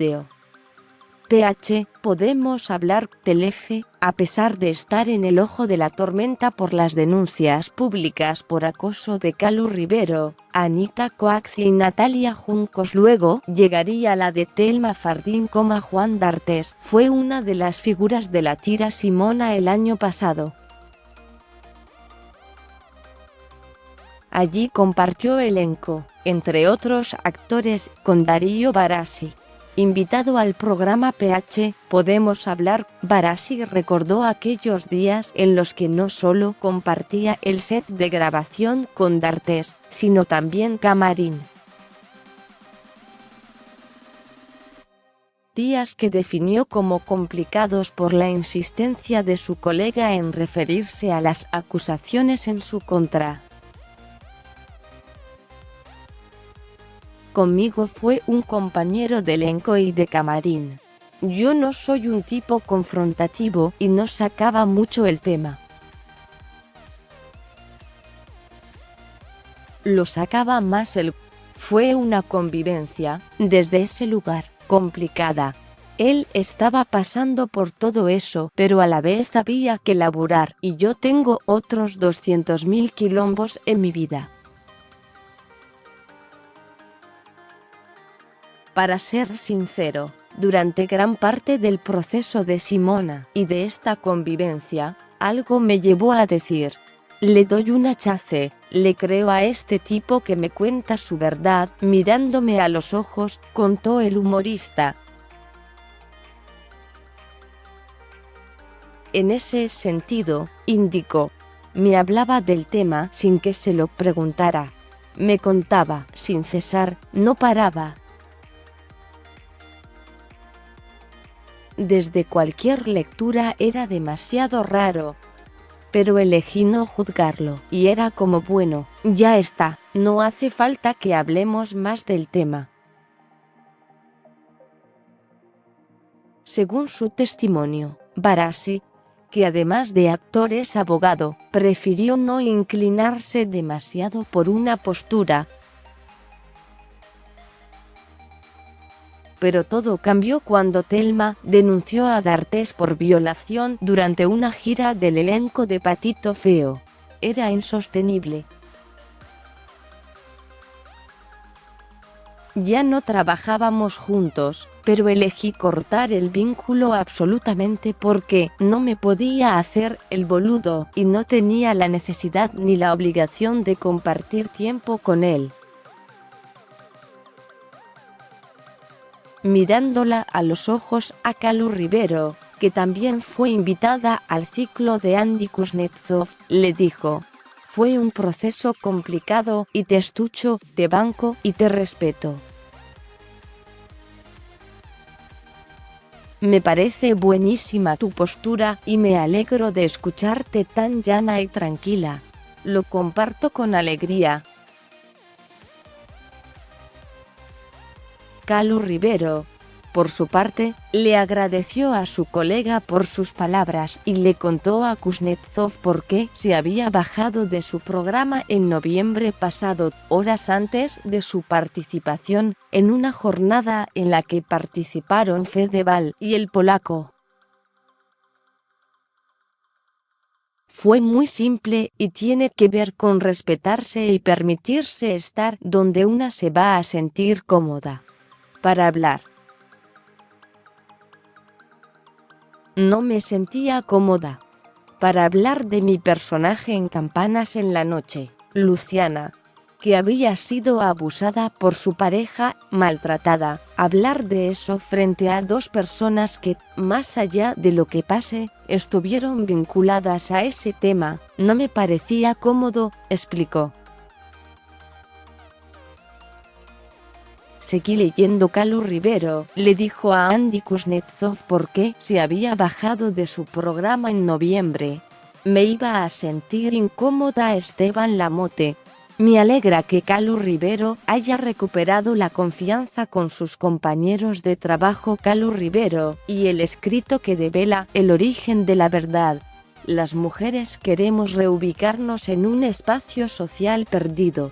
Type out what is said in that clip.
vídeo. PH, podemos hablar. Telefe, a pesar de estar en el ojo de la tormenta por las denuncias públicas por acoso de Calu Rivero, Anita Coaxi y Natalia Juncos, luego llegaría la de Telma Fardín. Juan D'Artes fue una de las figuras de la tira Simona el año pasado. Allí compartió elenco, entre otros actores, con Darío Barassi. Invitado al programa PH, Podemos Hablar, Barassi recordó aquellos días en los que no solo compartía el set de grabación con D'Artes, sino también camarín. Días que definió como complicados por la insistencia de su colega en referirse a las acusaciones en su contra. Conmigo fue un compañero de elenco y de camarín. Yo no soy un tipo confrontativo y no sacaba mucho el tema. Lo sacaba más él. Fue una convivencia, desde ese lugar, complicada. Él estaba pasando por todo eso, pero a la vez había que laburar, y yo tengo otros 200.000 quilombos en mi vida. Para ser sincero, durante gran parte del proceso de Simona y de esta convivencia, algo me llevó a decir: le doy una chance, le creo a este tipo que me cuenta su verdad, mirándome a los ojos, contó el humorista. En ese sentido, indicó, me hablaba del tema sin que se lo preguntara. Me contaba, sin cesar, no paraba. Desde cualquier lectura era demasiado raro, pero elegí no juzgarlo, y era como bueno, ya está, no hace falta que hablemos más del tema. Según su testimonio, Barassi, que además de actor es abogado, prefirió no inclinarse demasiado por una postura. Pero todo cambió cuando Telma denunció a D'Artes por violación durante una gira del elenco de Patito Feo. Era insostenible. Ya no trabajábamos juntos, pero elegí cortar el vínculo absolutamente porque no me podía hacer el boludo y no tenía la necesidad ni la obligación de compartir tiempo con él. Mirándola a los ojos a Calu Rivero, que también fue invitada al ciclo de Andy Kuznetsov, le dijo: fue un proceso complicado y te escucho, te banco y te respeto. Me parece buenísima tu postura y me alegro de escucharte tan llana y tranquila. Lo comparto con alegría. Calu Rivero, por su parte, le agradeció a su colega por sus palabras y le contó a Kuznetsov por qué se había bajado de su programa en noviembre pasado, horas antes de su participación en una jornada en la que participaron Fedeval y el polaco. Fue muy simple y tiene que ver con respetarse y permitirse estar donde una se va a sentir cómoda. Para hablar. No me sentía cómoda. Para hablar de mi personaje en Campanas en la noche, Luciana, que había sido abusada por su pareja, maltratada, hablar de eso frente a dos personas que, más allá de lo que pase, estuvieron vinculadas a ese tema, no me parecía cómodo, explicó. Seguí leyendo. Calu Rivero le dijo a Andy Kuznetsov por qué se había bajado de su programa en noviembre. Me iba a sentir incómoda. Esteban Lamote. Me alegra que Calu Rivero haya recuperado la confianza con sus compañeros de trabajo. Calu Rivero y el escrito que devela el origen de la verdad. Las mujeres queremos reubicarnos en un espacio social perdido.